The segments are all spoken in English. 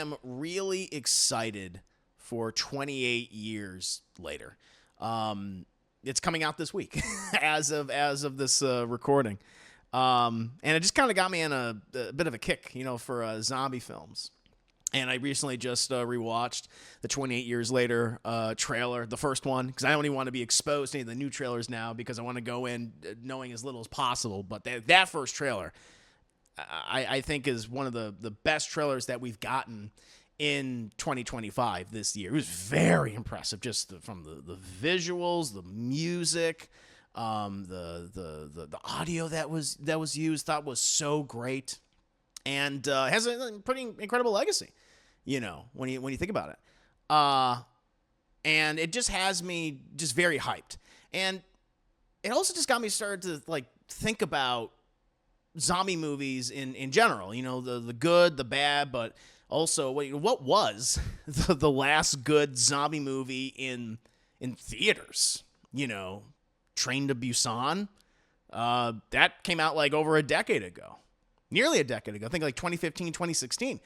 am really excited for 28 years later. It's coming out this week as of this recording. And it just kind of got me in a bit of a kick, for zombie films. And I recently just rewatched the 28 years later trailer, the first one, because I don't even want to be exposed to any of the new trailers now because I want to go in knowing as little as possible. But that first trailer, I think, is one of the best trailers that we've gotten in 2025 this year. It was very impressive, just from the visuals, the music, the audio that was used. Thought was so great, and has a pretty incredible legacy. When you think about it, and it just has me just very hyped, and it also just got me started to think about zombie movies in general. The good, the bad, but also what was the last good zombie movie in theaters? Train to Busan, that came out over a decade ago, nearly a decade ago. I think 2015, 2016.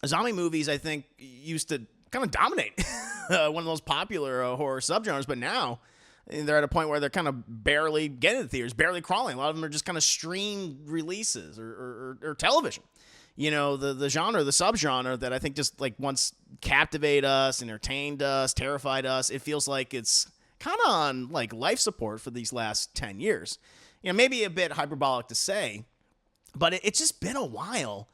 Zombie movies, I think, used to kind of dominate one of the most popular horror subgenres, but now they're at a point where they're kind of barely getting to theaters, barely crawling. A lot of them are just kind of streamed releases or television. The genre, the subgenre that I think just once captivated us, entertained us, terrified us. It feels like it's kind of on life support for these last 10 years. Maybe a bit hyperbolic to say, but it's just been a while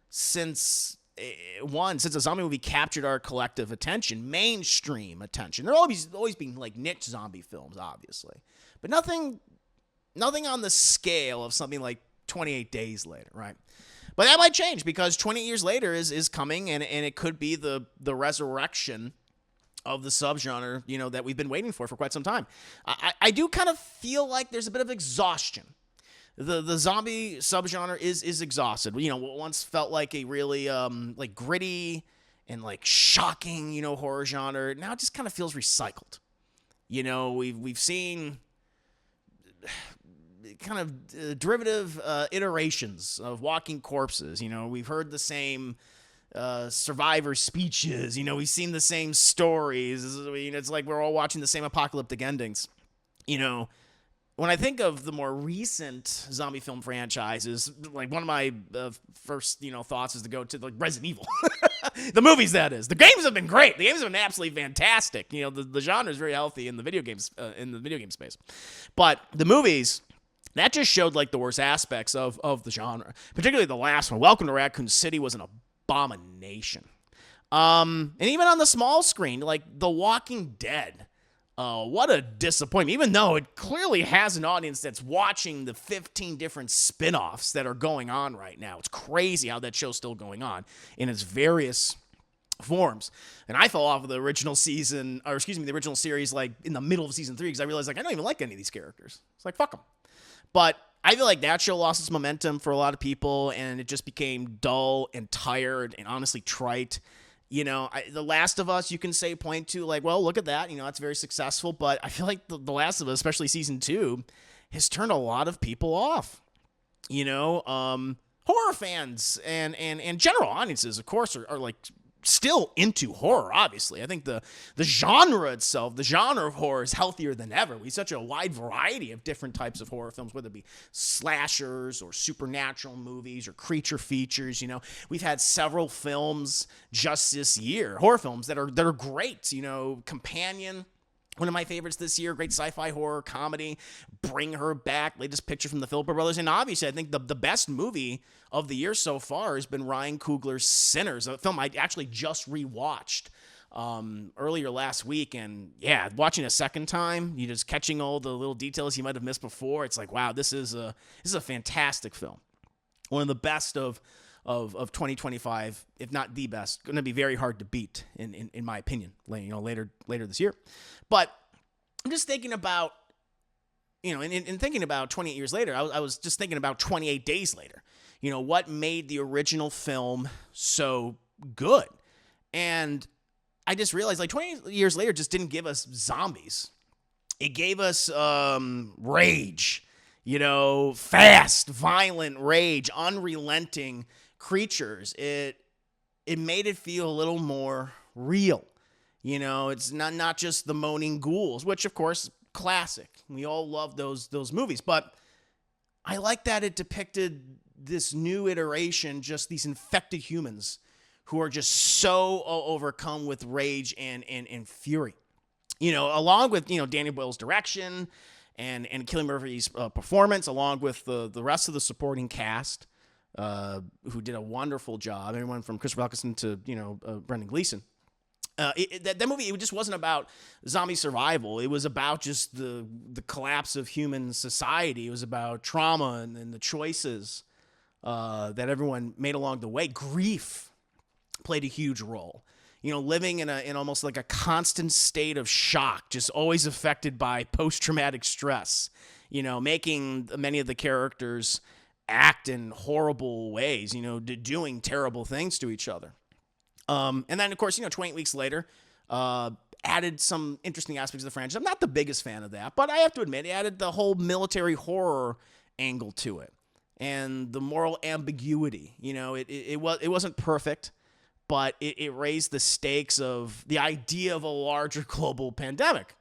since a zombie movie captured our collective attention, mainstream attention. There'll always been niche zombie films, obviously, but nothing on the scale of something like 28 Days Later, right? But that might change because 28 years later is coming, and it could be the resurrection of the subgenre, that we've been waiting for quite some time. I do kind of feel like there's a bit of exhaustion. The zombie subgenre is exhausted. What once felt like a really gritty and shocking, horror genre, now it just kind of feels recycled. We've seen kind of derivative iterations of walking corpses. We've heard the same survivor speeches. We've seen the same stories. It's like we're all watching the same apocalyptic endings. When I think of the more recent zombie film franchises, one of my first, thoughts is to go to Resident Evil. The movies, that is. The games have been great. The games have been absolutely fantastic. The genre is very healthy in the video games, in the video game space. But the movies, that just showed the worst aspects of the genre. Particularly the last one, Welcome to Raccoon City, was an abomination. And even on the small screen, The Walking Dead. What a disappointment, even though it clearly has an audience that's watching the 15 different spin-offs that are going on right now. It's crazy how that show's still going on in its various forms. And I fell off of the original season, the original series, in the middle of season 3, because I realized, I don't even like any of these characters. It's fuck them. But I feel like that show lost its momentum for a lot of people, and it just became dull and tired and honestly trite. The Last of Us, you can point to well, look at that. It's very successful, but I feel like the Last of Us, especially season 2, has turned a lot of people off. Horror fans and general audiences, of course, are still into horror, obviously. I think the genre itself, the genre of horror, is healthier than ever. We have such a wide variety of different types of horror films, whether it be slashers or supernatural movies or creature features. We've had several films just this year, horror films that are great. Companion, one of my favorites this year, great sci-fi horror comedy, Bring Her Back, latest picture from the Philippa brothers. And obviously, I think the best movie of the year so far has been Ryan Coogler's Sinners, a film I actually just rewatched earlier last week. And yeah, watching a second time, you just catching all the little details you might have missed before. It's wow, this is a fantastic film. One of the best of 2025, if not the best. Going to be very hard to beat, in my opinion, later this year. But I'm just thinking about, in thinking about 28 years later, I was just thinking about 28 Days Later. What made the original film so good? And I just realized 20 years later just didn't give us zombies. It gave us rage, fast, violent rage, unrelenting creatures. It it made it feel a little more real. You know, it's not just the moaning ghouls, which of course classic. We all love those movies, but I like that it depicted this new iteration, just these infected humans who are just so overcome with rage and fury. You know, along with, you know, Danny Boyle's direction and Cillian Murphy's performance, along with the rest of the supporting cast, who did a wonderful job. Everyone from Christopher Eccleston to, you know, Brendan Gleeson. That movie, it just wasn't about zombie survival. It was about just the collapse of human society. It was about trauma and the choices that everyone made along the way. Grief played a huge role. You know, living in almost like a constant state of shock, just always affected by post-traumatic stress. You know, making many of the characters act in horrible ways. You know, doing terrible things to each other. And then, of course, you know, 28 weeks later, added some interesting aspects of the franchise. I'm not the biggest fan of that, but I have to admit, it added the whole military horror angle to it and the moral ambiguity. You know, it wasn't perfect, but it raised the stakes of the idea of a larger global pandemic.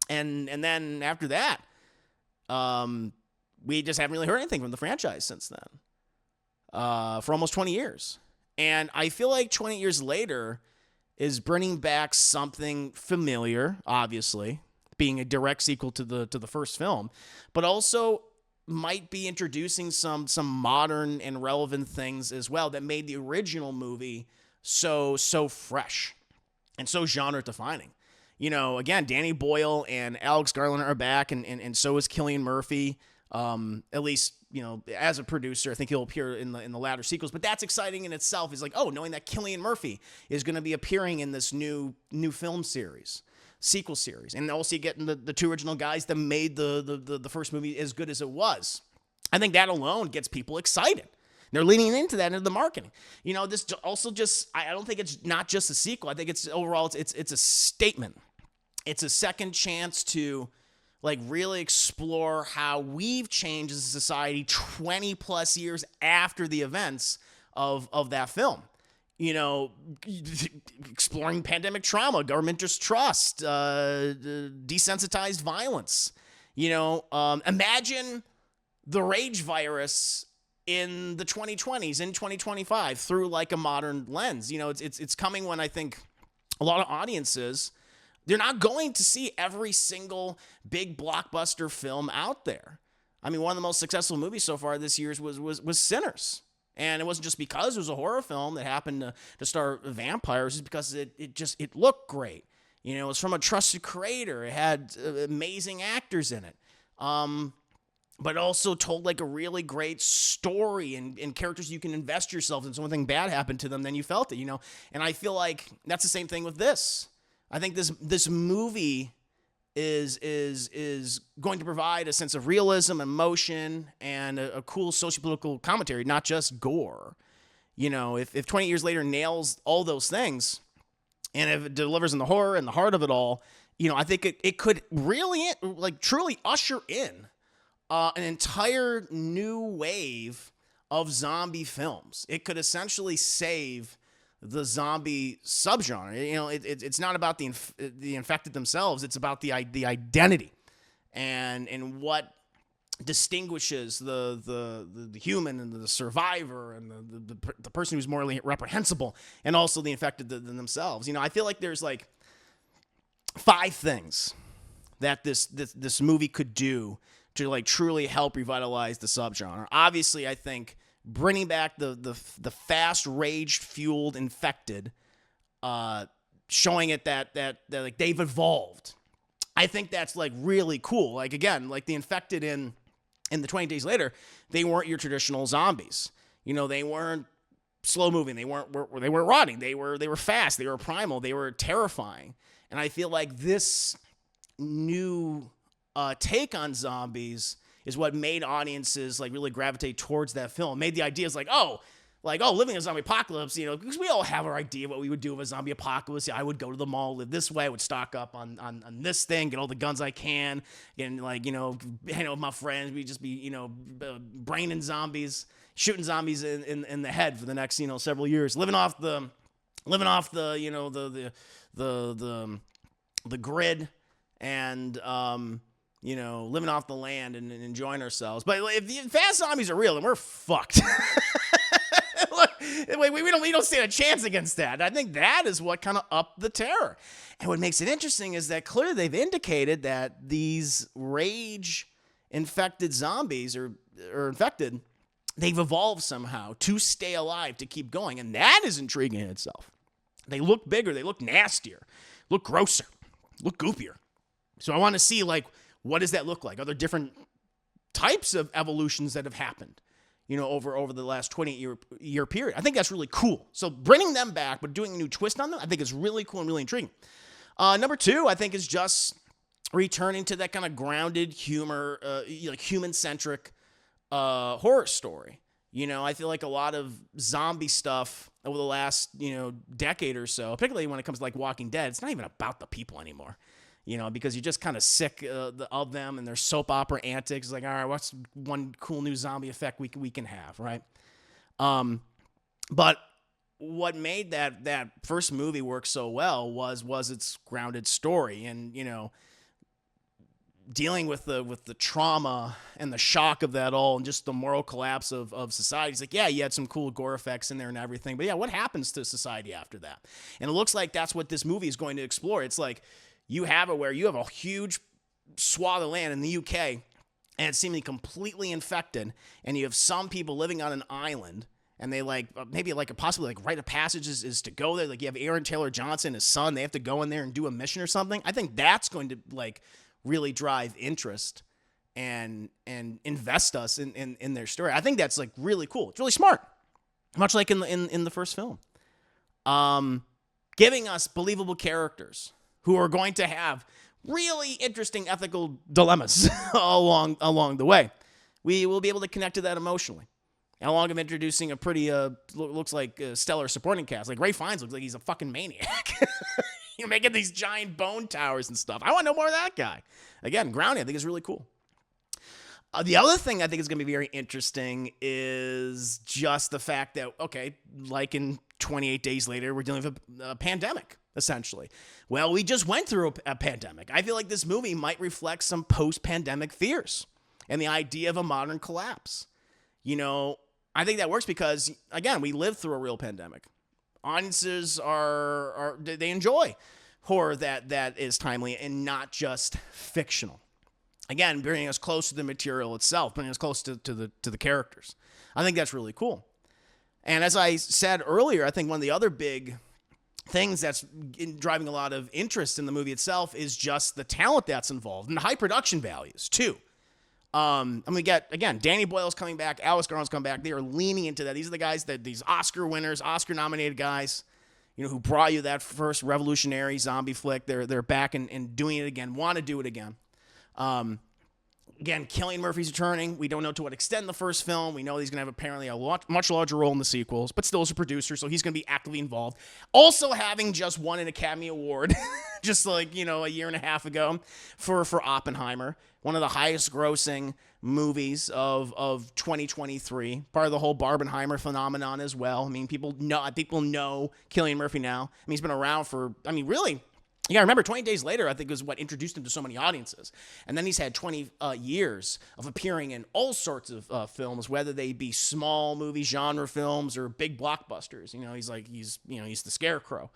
And then after that, we just haven't really heard anything from the franchise since then, for almost 20 years. And I feel like 20 years later is bringing back something familiar, obviously, being a direct sequel to the first film, but also might be introducing some modern and relevant things as well that made the original movie so fresh and so genre defining. You know, again, Danny Boyle and Alex Garland are back, and so is Cillian Murphy. At least, you know, as a producer, I think he'll appear in the latter sequels, but that's exciting in itself. Is like, oh, knowing that Cillian Murphy is going to be appearing in this new film sequel series, and also getting the two original guys that made the first movie as good as it was. I think that alone gets people excited. They're leaning into that into the marketing. You know, this also just, I don't think it's not just a sequel. I think it's overall it's a statement. It's a second chance to like really explore how we've changed as a society 20 plus years after the events of that film. You know, exploring pandemic trauma, government distrust, desensitized violence. You know, imagine the rage virus in the 2020s, in 2025, through like a modern lens. You know, it's coming when I think a lot of audiences, they're not going to see every single big blockbuster film out there. I mean, one of the most successful movies so far this year was Sinners. And it wasn't just because it was a horror film that happened to star vampires. It's because it looked great. You know, it was from a trusted creator. It had amazing actors in it. But also told like a really great story and characters you can invest yourself in. Something bad happened to them, then you felt it, you know. And I feel like that's the same thing with this. I think this movie is going to provide a sense of realism, emotion, and a cool sociopolitical commentary, not just gore. You know, if 20 years later nails all those things, and if it delivers in the horror and the heart of it all, you know, I think it could really, like, truly usher in an entire new wave of zombie films. It could essentially save the zombie subgenre. You know, it's not about the infected themselves. It's about the identity and what distinguishes the human and the survivor and the person who's morally reprehensible, and also the infected themselves. You know, I feel like there's like 5 things that this movie could do to like truly help revitalize the subgenre. Obviously, I think bringing back the fast rage fueled infected, showing it that like they've evolved. I think that's like really cool. Like, again, like the infected in the 20 Days Later, they weren't your traditional zombies. You know, they weren't slow moving. They weren't rotting. They were fast. They were primal. They were terrifying. And I feel like this new take on zombies is what made audiences like really gravitate towards that film. Made the ideas like living in a zombie apocalypse, you know, because we all have our idea of what we would do with a zombie apocalypse. I would go to the mall, live this way, I would stock up on this thing, get all the guns I can, and like, you know, hang out with my friends. We'd just be, you know, braining zombies, shooting zombies in the head for the next, you know, several years, living off the living off the the grid, and living off the land and enjoying ourselves. But if the fast zombies are real, then we're fucked. Look, we don't stand a chance against that. I think that is what kind of upped the terror. And what makes it interesting is that clearly they've indicated that these rage-infected zombies or infected, they've evolved somehow to stay alive, to keep going. And that is intriguing in itself. They look bigger. They look nastier. Look grosser. Look goopier. So I want to see, like, what does that look like? Are there different types of evolutions that have happened, over the last 20-year period? I think that's really cool. So bringing them back, but doing a new twist on them, I think is really cool and really intriguing. Number 2, I think, is just returning to that kind of grounded humor, human-centric horror story. I feel like a lot of zombie stuff over the last, decade or so, particularly when it comes to like Walking Dead, it's not even about the people anymore, because you're just kind of sick of them and their soap opera antics. It's like, all right, what's one cool new zombie effect we can have, right? But what made that first movie work so well was its grounded story, and dealing with the trauma and the shock of that all, and just the moral collapse of society. It's like, yeah, you had some cool gore effects in there and everything, but yeah, what happens to society after that? And it looks like that's what this movie is going to explore. It's like you have it where you have a huge swath of land in the UK, and it's seemingly completely infected, and you have some people living on an island, and they maybe a possibly rite of passage is to go there. Like you have Aaron Taylor Johnson, his son, they have to go in there and do a mission or something. I think that's going to really drive interest and invest us in their story. I think that's really cool. It's really smart, much like in the first film, giving us believable characters who are going to have really interesting ethical dilemmas along the way. We will be able to connect to that emotionally. Along with introducing a pretty looks like stellar supporting cast. Like Ray Fiennes looks like he's a fucking maniac. You're making these giant bone towers and stuff. I want to know more of that guy. Again, grounding, I think, is really cool. The other thing I think is going to be very interesting is just the fact that, okay, like in 28 Days Later, we're dealing with a pandemic, essentially. Well, we just went through a pandemic. I feel like this movie might reflect some post-pandemic fears and the idea of a modern collapse. I think that works because, again, we lived through a real pandemic. Audiences they enjoy horror that is timely and not just fictional. Again, bringing us close to the material itself, bringing us close to the characters. I think that's really cool. And as I said earlier, I think one of the other big things that's driving a lot of interest in the movie itself is just the talent that's involved and the high production values too. We get, again, Danny Boyle's coming back, Alice Garland's coming back. They are leaning into that. These are the guys these Oscar winners, Oscar-nominated guys, who brought you that first revolutionary zombie flick. They're back and doing it again, want to do it again. Again, Cillian Murphy's returning. We don't know to what extent in the first film. We know he's going to have apparently a much larger role in the sequels, but still as a producer, so he's going to be actively involved. Also having just won an Academy Award, just a year and a half ago for Oppenheimer, one of the highest grossing movies of 2023, part of the whole Barbenheimer phenomenon as well. I mean, people know Cillian Murphy now. I mean, he's been around really, you gotta remember, 20 Days Later, I think, was what introduced him to so many audiences. And then he's had 20 years of appearing in all sorts of films, whether they be small movie genre films or big blockbusters. He's the Scarecrow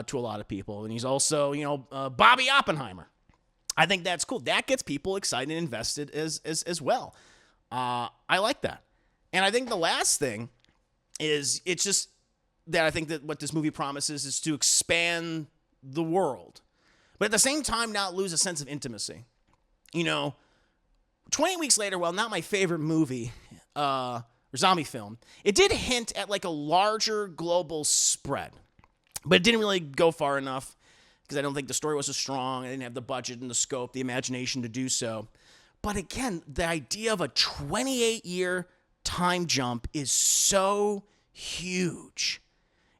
to a lot of people. And he's also, Bobby Oppenheimer. I think that's cool. That gets people excited and invested as well. I like that. And I think the last thing is, it's just that I think that what this movie promises is to expand the world, but at the same time not lose a sense of intimacy. 20 Weeks Later, well, not my favorite movie or zombie film, it did hint at a larger global spread, but it didn't really go far enough because I don't think the story was as strong. I didn't have the budget and the scope, the imagination to do so. But again, the idea of a 28-year time jump is so huge.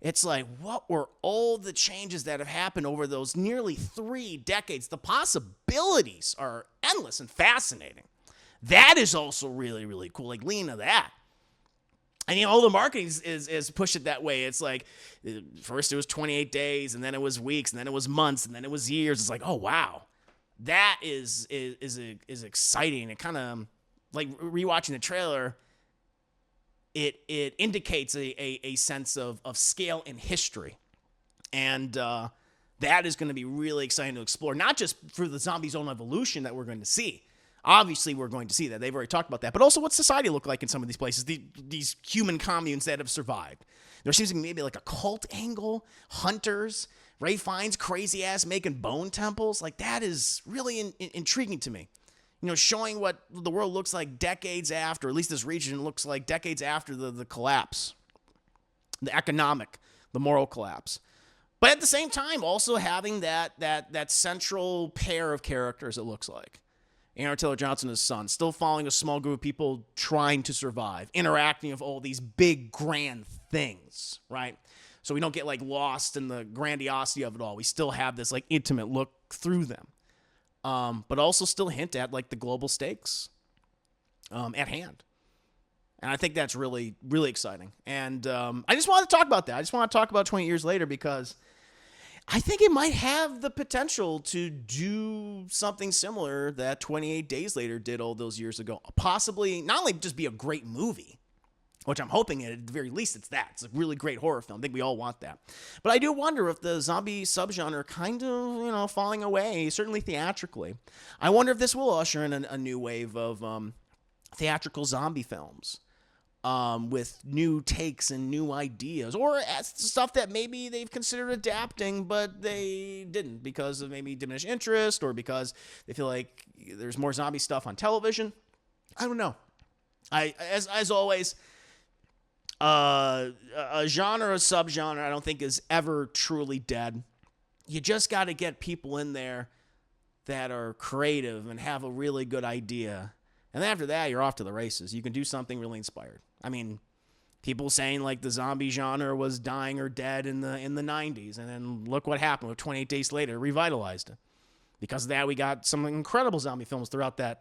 It's like, what were all the changes that have happened over those nearly 3 decades? The possibilities are endless and fascinating. That is also really, really cool. Lean to that. And all the marketing is pushed it that way. It's like first it was 28 days, and then it was weeks, and then it was months, and then it was years. It's like, oh wow, that is exciting. It kind of like rewatching the trailer. It indicates a sense of scale and history, and that is going to be really exciting to explore. Not just for the zombies' own evolution that we're going to see. Obviously, we're going to see that. They've already talked about that. But also what society look like in some of these places, these human communes that have survived. There seems to be maybe like a cult angle, hunters, Ray Fiennes crazy ass making bone temples. Like, that is really intriguing to me. You know, showing what the world looks like decades after, or at least this region looks like decades after the collapse, the economic, the moral collapse. But at the same time, also having that central pair of characters, it looks like. Aaron Taylor Johnson and his son, still following a small group of people trying to survive, interacting with all these big, grand things, right? So we don't get, like, lost in the grandiosity of it all. We still have this, like, intimate look through them. But also still hint at, like, the global stakes at hand. And I think that's really, really exciting. And I just wanted to talk about that. I just want to talk about 20 years later because I think it might have the potential to do something similar that 28 Days Later did all those years ago. Possibly not only just be a great movie, which I'm hoping at the very least it's that. It's a really great horror film. I think we all want that. But I do wonder if the zombie subgenre kind of, falling away, certainly theatrically. I wonder if this will usher in a new wave of theatrical zombie films. With new takes and new ideas, or stuff that maybe they've considered adapting, but they didn't because of maybe diminished interest or because they feel like there's more zombie stuff on television. I don't know. As always, a genre, a subgenre, I don't think is ever truly dead. You just got to get people in there that are creative and have a really good idea. And then after that, you're off to the races. You can do something really inspired. I mean, people saying like the zombie genre was dying or dead in the 90s, and then look what happened with 28 Days Later, revitalized it. Because of that, we got some incredible zombie films throughout that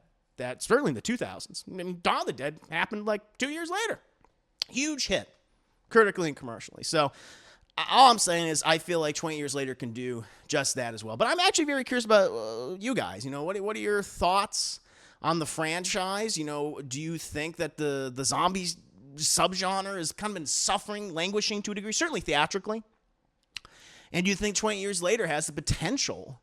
certainly in the 2000s. I mean, Dawn of the Dead happened like 2 years later. Huge hit, critically and commercially. So all I'm saying is I feel like 20 years later can do just that as well. But I'm actually very curious about you guys. What are your thoughts on the franchise? Do you think that the zombies subgenre has kind of been suffering, languishing to a degree, certainly theatrically? And do you think 20 years later has the potential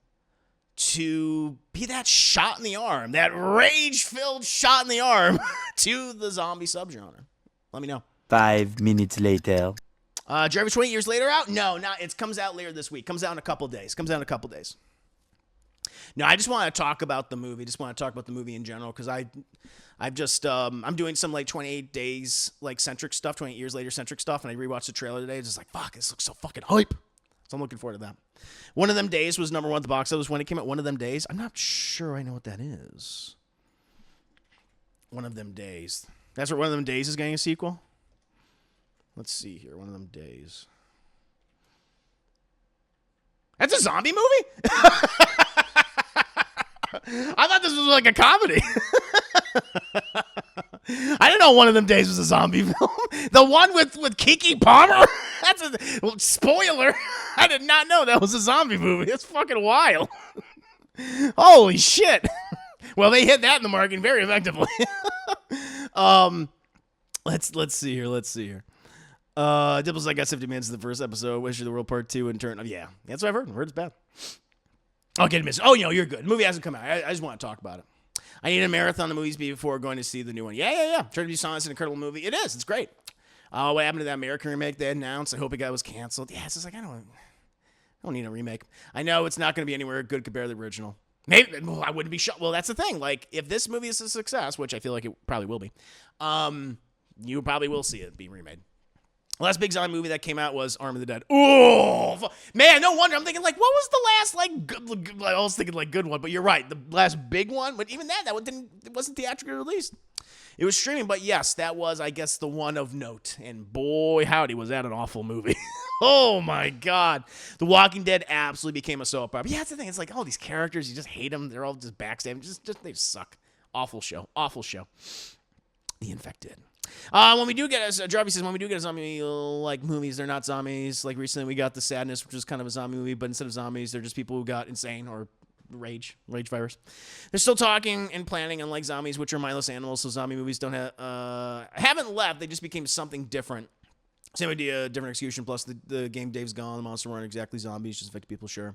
to be that shot in the arm, that rage-filled shot in the arm to the zombie subgenre? Let me know. 5 minutes later. Jeremy, 20 years later out? No, it comes out later this week. Comes out in a couple days. No, I just want to talk about the movie. Just want to talk about the movie in general because I've just I'm doing some like 28 days like centric stuff, 28 years later centric stuff, and I rewatched the trailer today. It's just like, fuck, this looks so fucking hype. So I'm looking forward to that. One of Them Days was number one at the box office when it came out. One of Them Days. I'm not sure I know what that is. One of Them Days. That's where One of Them Days is getting a sequel. Let's see here. One of Them Days. That's a zombie movie? I thought this was like a comedy. I didn't know One of Them Days was a zombie film. The one with Keke Palmer? That's a spoiler. I did not know that was a zombie movie. That's fucking wild. Holy shit. Well, they hit that in the marketing very effectively. Let's see here. Dibble's like, got 50 minutes in the first episode. Wish You the World Part 2 and turn. Oh, yeah, that's what I've heard. I've heard it's bad. Okay, miss. Oh, you're good. The movie hasn't come out. I just want to talk about it. I need a marathon of movies before going to see the new one. Yeah. Trying to be honest, it's an incredible movie. It is. It's great. What happened to that American remake they announced? I hope it was canceled. Yeah, it's just like, I don't need a remake. I know it's not going to be anywhere good compared to the original. Maybe I wouldn't be shocked. Well, that's the thing. Like, if this movie is a success, which I feel like it probably will be, you probably will see it being remade. The last big zombie movie that came out was Arm of the Dead. Oh, man, no wonder. I'm thinking, like, what was the last, like, good, I was thinking, like, good one, but you're right. The last big one, but even that one it wasn't theatrically released. It was streaming, but yes, that was, I guess, the one of note. And boy, howdy, was that an awful movie. Oh, my God. The Walking Dead absolutely became a soap opera. Yeah, that's the thing. It's like, all these characters, you just hate them. They're all just backstabbing. They just suck. Awful show. The Infected. When we do get Jarvis says when we do get a zombie like movies, they're not zombies. Like recently, we got The Sadness, which is kind of a zombie movie, but instead of zombies, they're just people who got insane or rage virus. They're still talking and planning on like zombies, which are mindless animals. So zombie movies don't haven't left. They just became something different. Same idea, different execution. Plus, the game Dave's Gone, the monster weren't exactly zombies, just affected people. Sure.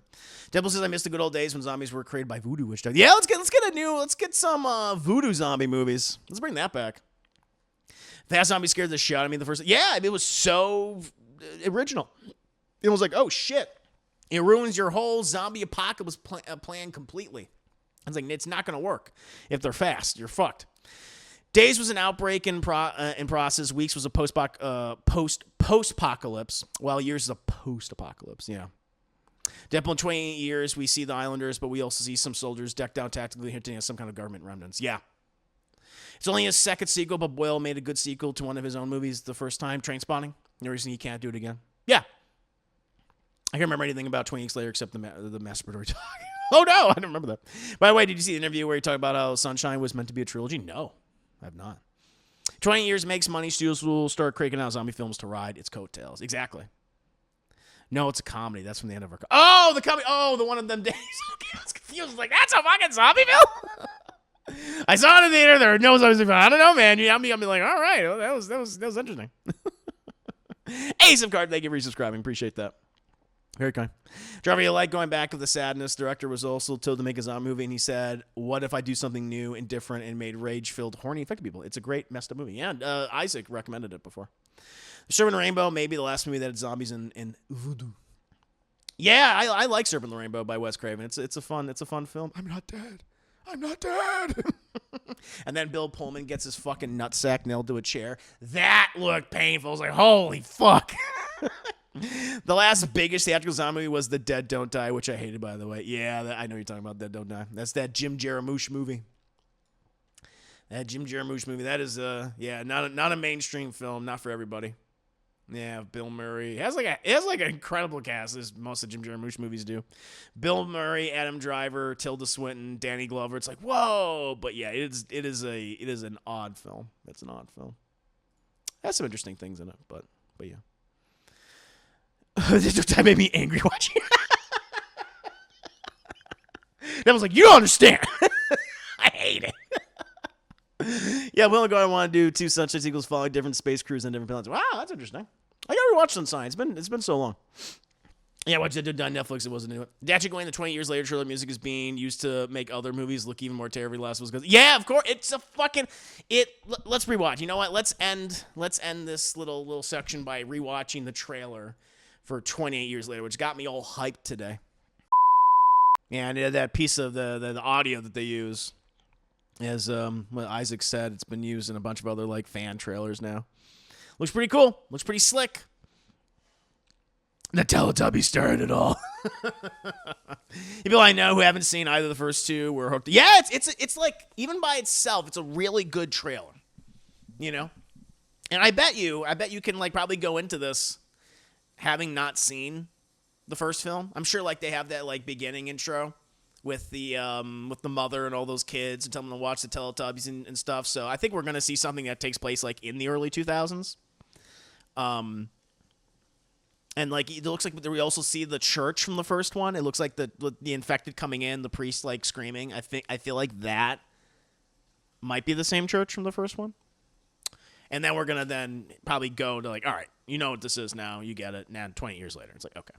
Deadpool says I miss the good old days when zombies were created by voodoo witch doctors. Yeah, let's get some voodoo zombie movies. Let's bring that back. That zombie scared the shit out of me the first. Yeah, it was so original. It was like, oh shit, it ruins your whole zombie apocalypse plan completely. I was like, it's not gonna work if they're fast. You're fucked. Days was an outbreak in process. Weeks was a post-apocalypse, while years is a post-apocalypse. Yeah. Deadpool in 28 years, we see the Islanders, but we also see some soldiers decked out tactically, hinting at some kind of government remnants. Yeah. It's only his second sequel, but Boyle made a good sequel to one of his own movies the first time, Trainspotting. No reason he can't do it again. Yeah. I can't remember anything about 20 Weeks Later except the masturbatory talk. Oh, no, I don't remember that. By the way, did you see the interview where he talked about how Sunshine was meant to be a trilogy? No. I have not. 20 years makes money. Studios will start cranking out zombie films to ride its coattails. Exactly. No, it's a comedy. That's from the end of our... Oh, the comedy. Oh, the one of them days. Okay, I was confused. Like, that's a fucking zombie film? I saw it in the theater. There were no zombies. I don't know, man. I'm like, all right. Well, that was interesting. Ace of Card, thank you for resubscribing. Appreciate that. Very kind. Driver, you like going back to The Sadness. Director was also told to make a zombie movie, and he said, what if I do something new and different and made rage-filled, horny, affected people? It's a great, messed up movie. Yeah, Isaac recommended it before. Serpent and the Rainbow, maybe the last movie that had zombies in voodoo. Yeah, I like Serpent and the Rainbow by Wes Craven. It's a fun film. I'm not dead. And then Bill Pullman gets his fucking nutsack nailed to a chair. That looked painful. I was like, holy fuck. The last biggest theatrical zombie movie was The Dead Don't Die, which I hated, by the way. Yeah, I know you're talking about Dead Don't Die. That's that Jim Jarmusch movie. That is, not a mainstream film, not for everybody. Yeah, Bill Murray. It has like an incredible cast, as most of Jim Jarmusch movies do. Bill Murray, Adam Driver, Tilda Swinton, Danny Glover. It's like, whoa, but yeah, it is an odd film. It's an odd film. It has some interesting things in it, but yeah. That made me angry watching. That was like, you don't understand. I hate it. Yeah, we'll go. I want to do 2 Sunshine sequels following different space crews and different planets. Wow, that's interesting. I gotta rewatch Sunshine. It's been so long. Yeah, watch it on Netflix. It wasn't into it. Actually, going the 20 years later, trailer music is being used to make other movies look even more terrible. Last was because yeah, of course, it's a fucking it. Let's rewatch. You know what? Let's end this little section by rewatching the trailer for 28 years later, which got me all hyped today. Yeah, and that piece of the audio that they use, as what Isaac said, it's been used in a bunch of other like fan trailers now. Looks pretty cool. Looks pretty slick. The Teletubbies started it all. People I know who haven't seen either of the first two were hooked. Yeah, it's like even by itself, it's a really good trailer. You know, and I bet you can like probably go into this having not seen the first film. I'm sure like they have that like beginning intro with the mother and all those kids and tell them to watch the Teletubbies and stuff. So I think we're gonna see something that takes place like in the early 2000s. And like it looks like we also see the church from the first one. It looks like the infected coming in, the priest like screaming. I feel like that might be the same church from the first one. And then we're gonna then probably go to like, all right, you know what this is now, you get it. Now 20 years later, it's like okay,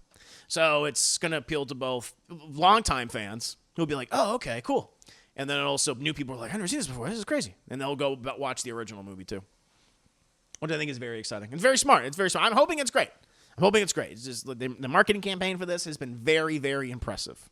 so it's gonna appeal to both longtime fans who'll be like, oh okay, cool, and then also new people are like, I've never seen this before, this is crazy, and they'll go watch the original movie too, which I think is very exciting. It's very smart. I'm hoping it's great. It's just the marketing campaign for this has been very, very impressive.